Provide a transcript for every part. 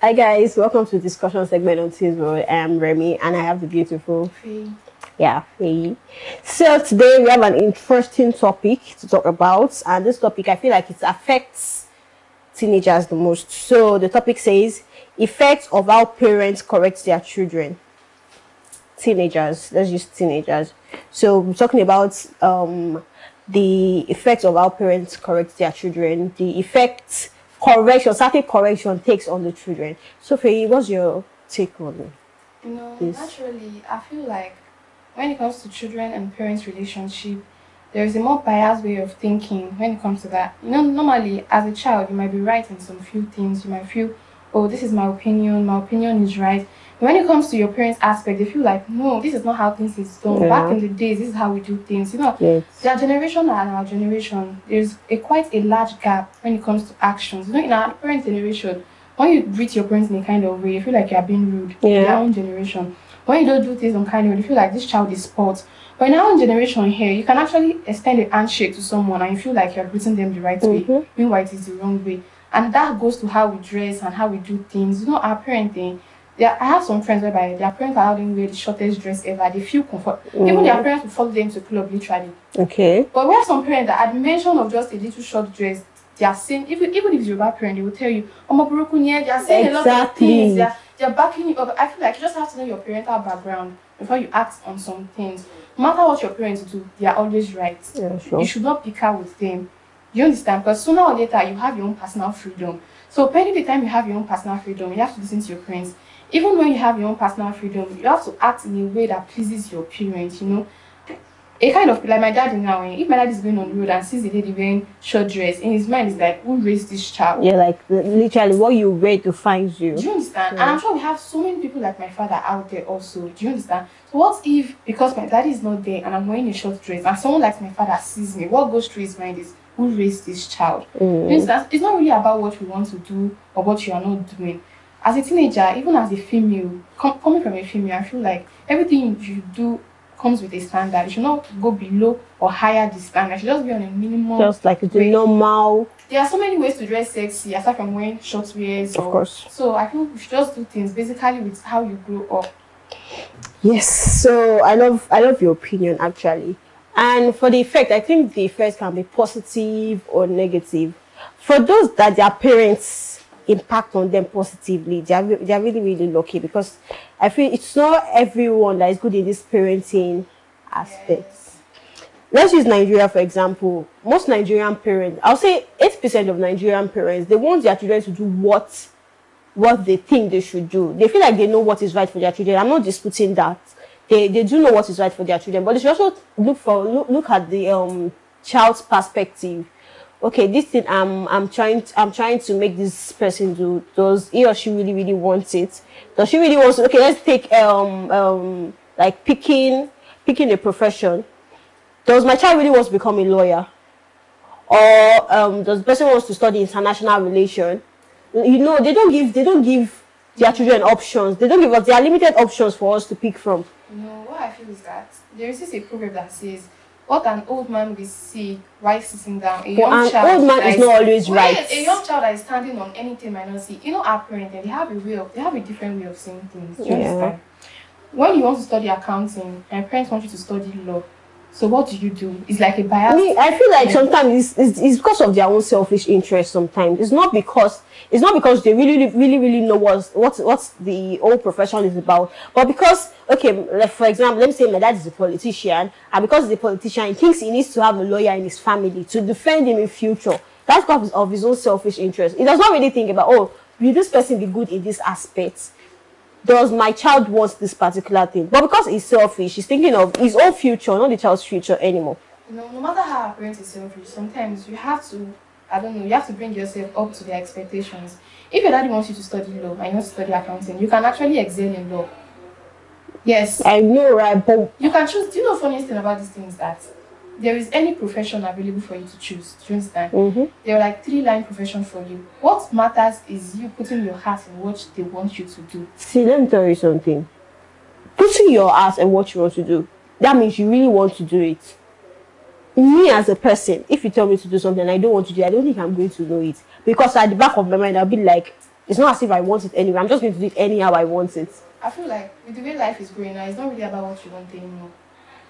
Hi guys, welcome to the discussion segment on TeensWorld. I'm Remy and I have the beautiful Faye. Faye. So today we have an interesting topic to talk about, and this topic I feel like it affects teenagers the most. So the topic says effects of how parents correct their children. Teenagers, let's use teenagers. So we're talking about the effects of how parents correct their children, the effects certain correction takes on the children. So Faye, what's your take on this? Naturally, I feel like when it comes to children and parents' relationship, there is a more biased way of thinking when it comes to that. Normally, as a child, you might be right in some few things. You might feel, oh, this is my opinion is right. When it comes to your parents' aspect, they feel like, no, this is not how things is done. Yeah. Back in the days, this is how we do things. Yes. Their generation and our generation, there's quite a large gap when it comes to actions. In our parents' generation, when you greet your parents in a kind of way, you feel like you are being rude. Yeah. In their own generation, when you don't do things in kind of way, you feel like this child is spoiled. But in our own generation here, you can actually extend a handshake to someone and you feel like you're greeting them the right way. Meanwhile, it is the wrong way. And that goes to how we dress and how we do things. Our parenting. I have some friends whereby their parents allow them wear the shortest dress ever. They feel comfortable. Even their parents will follow them to club literally. Okay. But we have some parents that at the mention of just a little short dress, they are saying, even if it's your bad parent, they will tell you, they are saying a lot of things. They're backing you up. I feel like you just have to know your parental background before you act on some things. No matter what your parents do, they are always right. Yeah, sure. You should not pick out with them. You understand? Because sooner or later, you have your own personal freedom. So, pending the time you have your own personal freedom, you have to listen to your parents. Even when you have your own personal freedom, you have to act in a way that pleases your parents, A kind of, like my dad now, if my dad is going on the road and sees a lady wearing short dress, in his mind is like, who raised this child? Yeah, like literally what you wear defines you. Do you understand? Yeah. And I'm sure we have so many people like my father out there also. Do you understand? So what if, because my daddy is not there and I'm wearing a short dress and someone like my father sees me, what goes through his mind is, who raised this child? Do you understand? It's not really about what we want to do or what you are not doing. As a teenager, even as a female, coming from a female, I feel like everything you do comes with a standard. You should not go below or higher the standard. You should just be on a minimum. Just like the normal. There are so many ways to dress sexy, aside from wearing short wears. Of course. So I feel we should just do things basically with how you grow up. Yes. So I love your opinion actually. And for the effect, I think the effect can be positive or negative. For those that their parents impact on them positively, they are really, really lucky, because I feel it's not everyone that is good in this parenting aspects. Yes. Let's use Nigeria for example. Most Nigerian parents, I'll say 80% of Nigerian parents, they want their children to do what they think they should do. They feel like they know what is right for their children. I'm not disputing that. They do know what is right for their children, but they should also look at the child's perspective. Okay, this thing I'm trying to make this person do, does he or she really want it? Does she really want to? Okay, let's take like picking a profession. Does my child really want to become a lawyer? Or does the person wants to study international relation? They don't give their children options. They don't give us, there are limited options for us to pick from. What I feel is that there is a proverb that says, what an old man will see while sitting down. An old man is not always right. A young child that is standing on anything might not see. Our parents, they have a different way of seeing things. Do you understand? When you want to study accounting, your parents want you to study law. So what do? It's like a bias. I feel like sometimes it's because of their own selfish interest. Sometimes it's not because they really know what the whole profession is about, but because, okay, like for example, let me say my dad is a politician, and because he's a politician, he thinks he needs to have a lawyer in his family to defend him in future. That's because of his own selfish interest. He does not really think about, oh, will this person be good in this aspect? Does my child want this particular thing? But because he's selfish, he's thinking of his own future, not the child's future anymore. No matter how our parents are selfish, sometimes you have to, you have to bring yourself up to their expectations. If your daddy wants you to study law and you want to study accounting, you can actually excel in law. Yes. I know, right? But you can choose. Do you know the funniest thing about these things that there is any profession available for you to choose? Do you understand? There are like 3-line profession for you. What matters is you putting your heart in what they want you to do. See, let me tell you something. Putting your heart in what you want to do, that means you really want to do it. Me as a person, if you tell me to do something and I don't want to do it, I don't think I'm going to know it. Because at the back of my mind, I'll be like, It's not as if I want it anyway. I'm just going to do it anyhow I want it. I feel like with the way life is going now, it's not really about what you want anymore.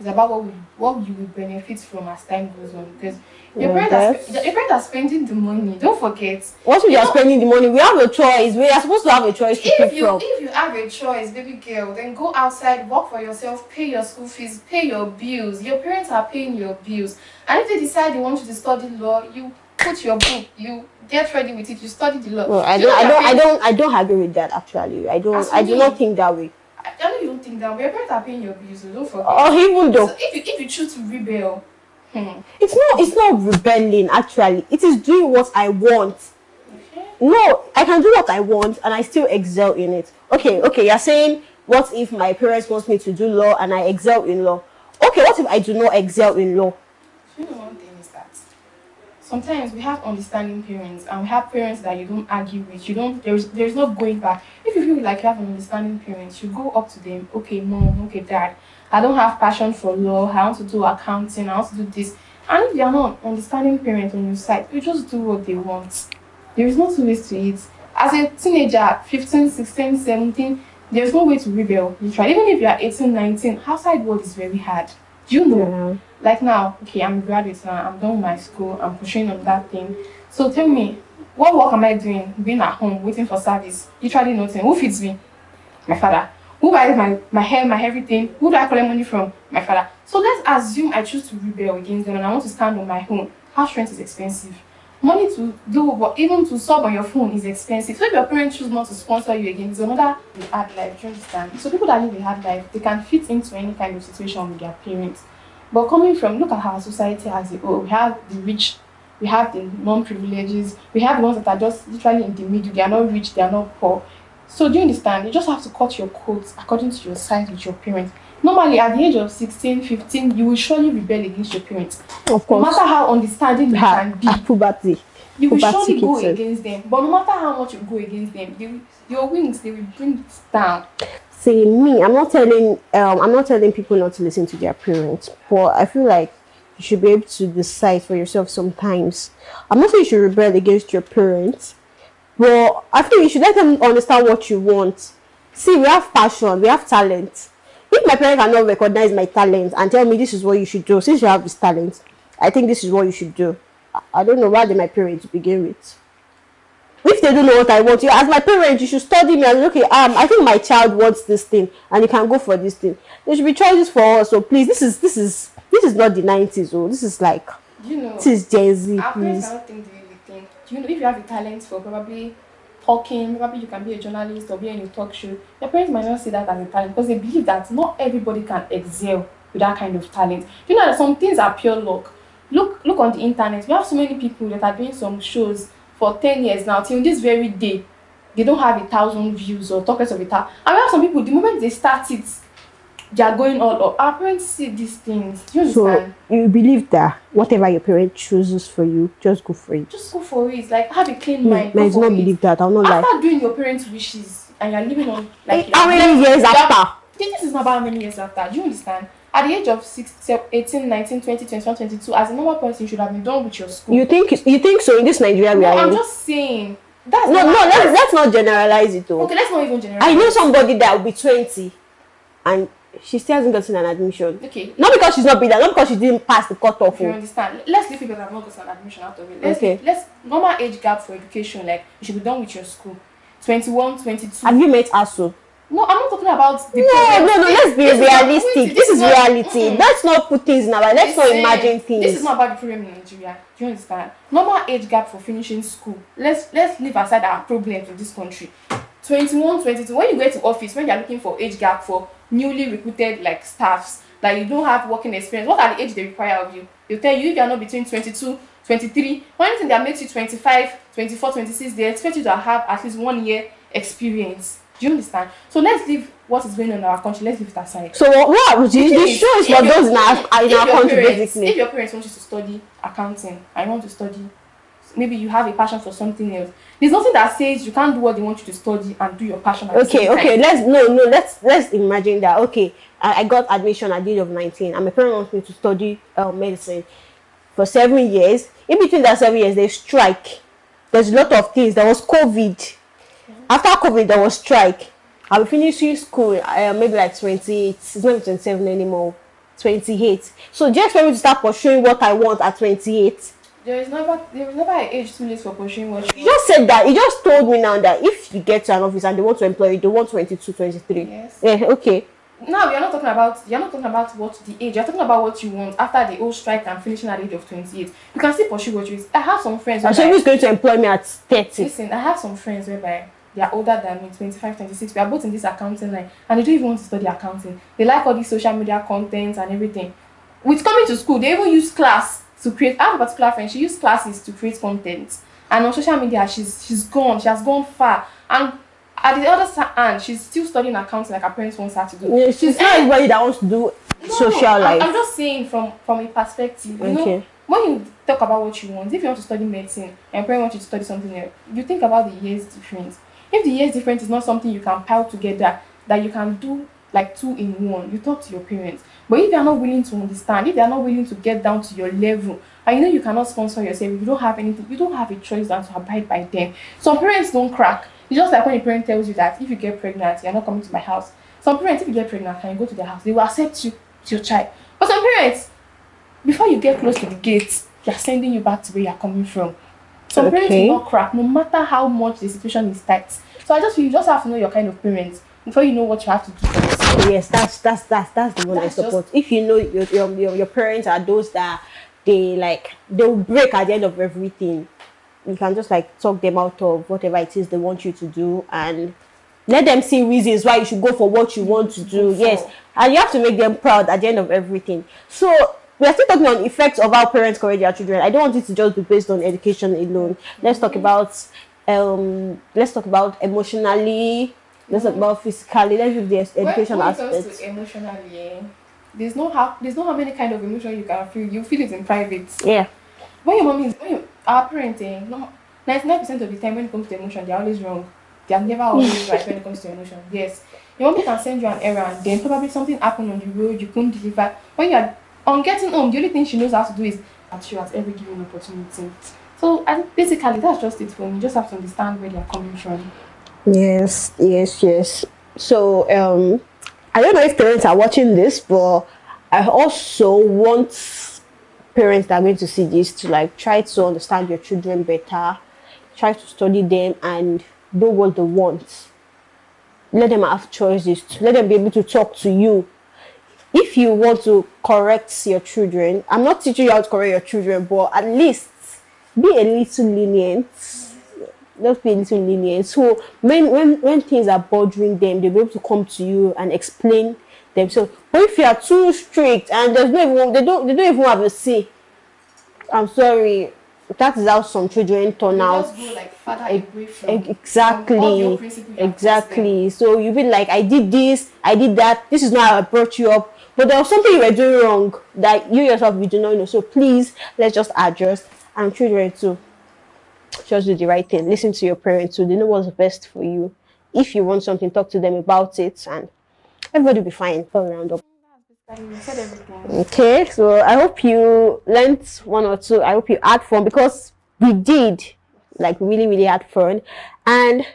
It's about what you will benefit from as time goes on. Because your parents are spending the money. Don't forget. Once we are spending the money, we have a choice. We are supposed to have a choice to pick from. If you have a choice, baby girl, then go outside, work for yourself, pay your school fees, pay your bills. Your parents are paying your bills. And if they decide they want you to study law, you put your book, you get ready with it, you study the law. Well, I don't agree with that actually. I do not think that way. I know you don't think that, but your parents are paying your bills, so don't forget. Or even though, so if you choose to rebel, it's not rebelling actually. It is doing what I want. okay. No, I can do what I want and I still excel in it. Okay, you're saying what if my parents want me to do law and I excel in law? Okay, what if I do not excel in law? You know, one thing is that sometimes we have understanding parents, and we have parents that you don't argue with. You don't. There's no going back. If you feel like you have an understanding parents, you go up to them. Okay, mom. Okay, dad. I don't have passion for law. I want to do accounting. I want to do this. And if they are not understanding parents on your side, you just do what they want. There is no two ways to it. As a teenager, 15, 16, 17, there's no way to rebel. Literally. Even if you are 18, 19, outside world is very hard. Do you know? Yeah. Like now, okay, I'm a graduate now, I'm done with my school, I'm pushing on that thing. So tell me, what work am I doing? Being at home, waiting for service, literally nothing. Who feeds me? My father. Who buys my hair, my everything? Who do I collect money from? My father. So let's assume I choose to rebel against them and I want to stand on my own. House rent is expensive. Money to do, but even to sub on your phone is expensive. So if your parents choose not to sponsor you again, it's another hard life, do you understand? So people that live a hard life, they can fit into any kind of situation with their parents. But coming from, look at our society as a whole. We have the rich, we have the non-privileges, we have the ones that are just literally in the middle. They are not rich, they are not poor. So do you understand? You just have to cut your coats according to your size with your parents. Normally, at the age of 16, 15, you will surely rebel against your parents. Of course. No matter how understanding you can be, puberty. you will Puberty surely go kicks in. against them. But no matter how much you go against them, your wings, they will bring it down. See me, I'm not telling people not to listen to their parents, but I feel like you should be able to decide for yourself sometimes. I'm not saying you should rebel against your parents, but I feel you should let them understand what you want. See, we have passion, we have talent. If my parents cannot recognize my talent and tell me this is what you should do, since you have this talent, I think this is what you should do. I don't know why they're my parents to begin with. If they don't know what I want, you as my parent, you should study me and okay, I think my child wants this thing and you can go for this thing. There should be choices for us. So please, this is not the 90s. Oh, this is like, this is Gen Z. Our parents don't think the way we think. Do you know, if you have a talent for probably talking, probably you can be a journalist or be in a talk show, your parents might not see that as a talent because they believe that not everybody can excel with that kind of talent. You know that some things are pure luck. Look on the internet. We have so many people that are doing some shows for 10 years now, till this very day, they don't have 1,000 views or talk less of 1,000. And we have some people, the moment they start it, they are going all up. Our parents see these things. Do you understand? So you believe that whatever your parent chooses for you, just go for it. Just go for it. Like, have a clean mind. I do not believe that. I'll not lie. After doing your parents' wishes and you're living on like how many years after? This is not about how many years after. Do you understand? At the age of 18, 19, 20, 21, 22, as a normal person, you should have been done with your school. You think so in this Nigeria we are I'm in? just saying. Let's not generalize it though. Okay, let's not even generalize. I know somebody that will be 20 and she still hasn't gotten an admission. Okay. Not because she's not big, not because she didn't pass the cutoff. You understand? Let's leave people that have not gotten an admission out of it. Let's normal age gap for education, like you should be done with your school. 21, 22. Have you met ASU? No, I'm not talking about the No, let's be realistic. This is reality. Let's not put things in our life. Let's not imagine things. This is not about the problem in Nigeria. Do you understand? Normal age gap for finishing school. Let's leave aside our problems in this country. 21, 22. When you get to office, when you're looking for age gap for newly recruited like staffs, that you don't have working experience, what are the age they require of you? They'll tell you if you're not between 22, 23, one thing that makes you 25, 24, 26, they expect you to have at least 1 year experience. Do you understand? So let's leave what is going on in our country. Let's leave it aside. So what? The show is for those in our country, basically. If your parents want you to study accounting, I want to study. Maybe you have a passion for something else. There's nothing that says you can't do what they want you to study and do your passion. At the same time. Let's imagine that. Okay, I got admission at the age of 19, and my parents want me to study medicine for 7 years. In between that 7 years, they strike. There's a lot of things. There was COVID. After COVID, there was strike. I'll be finishing school maybe like 28. It's not even 27 anymore. 28. So just for me to start pursuing what I want at 28. There is never an age too late for pursuing what you You want. just said that. You just told me now that if you get to an office and they want to employ you, they want 22, 23. Yes. Yeah, okay. Now you're not talking about what the age. You're talking about what you want after the whole strike and finishing at the age of 28. You can still pursue what you want. I have some friends. And so who's going to employ me at 30? Listen, I have some friends whereby they are older than me, 25, 26. We are both in this accounting line, and they don't even want to study accounting. They like all these social media content and everything. With coming to school, they even use class to create. I have a particular friend. She used classes to create content, and on social media, she's gone. She has gone far, and at the other hand, she's still studying accounting like her parents want her to do. Yeah, she's not everybody that wants to do social life. I'm just saying from a perspective. You know, when you talk about what you want, if you want to study medicine and your parents want you to study something else, you think about the years difference. If the years difference is not something you can pile together, that you can do like 2 in 1, you talk to your parents. But if they are not willing to understand, if they are not willing to get down to your level, and you know you cannot sponsor yourself, if you don't have anything, you don't have a choice than to abide by them. Some parents don't crack. It's just like when a parent tells you that if you get pregnant, you're not coming to my house. Some parents, if you get pregnant and you go to their house, they will accept you to your child. But some parents, before you get close to the gate, they're sending you back to where you're coming from. Some parents will not crack, no matter how much the situation is tight. So I just feel you just have to know your kind of parents before you know what you have to do for yourself. Yes, that's the one I support. If you know your parents are those that they'll break at the end of everything, you can just like talk them out of whatever it is they want you to do and let them see reasons why you should go for what you want to do. Yes, and you have to make them proud at the end of everything. So we are still talking on effects of how parents correct their children. I don't want it to just be based on education alone. Let's talk about emotionally. Let's talk about physically. Let's do the education when aspect. When it comes to emotionally, there's no how many kind of emotion you can feel. You feel it in private. Yeah. Our parenting, 99% of the time when it comes to emotion, they're always wrong. They are never always right when it comes to emotion. Yes. Your mommy can send you an errand, then probably something happened on the road, you couldn't deliver. When you're on getting home, the only thing she knows how to do is at you at every given opportunity. So I think basically that's just it for me. You just have to understand where they're coming from. Yes. So I don't know if parents are watching this, but I also want parents that are going to see this to like try to understand your children better, try to study them and know what they want. Let them have choices. Let them be able to talk to you. If you want to correct your children, I'm not teaching you how to correct your children, but at least be a little lenient. Just be a little lenient. So when things are bothering them, they'll be able to come to you and explain themselves. But if you are too strict and there's no even they don't even have a say, I'm sorry, that is how some children turn out. Just go like father away from exactly. So you be like, I did this, I did that, this is not how I brought you up, but there was something you were doing wrong that you yourself you do not know. So please, let's just adjust. And children too, just do the right thing. Listen to your parents too. They know what's best for you. If you want something, talk to them about it, and everybody will be fine all around up. You said everything. Okay, so I hope you learned one or two. I hope you had fun because we did, like really had fun. And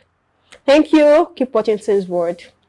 thank you. Keep watching TeensWorld.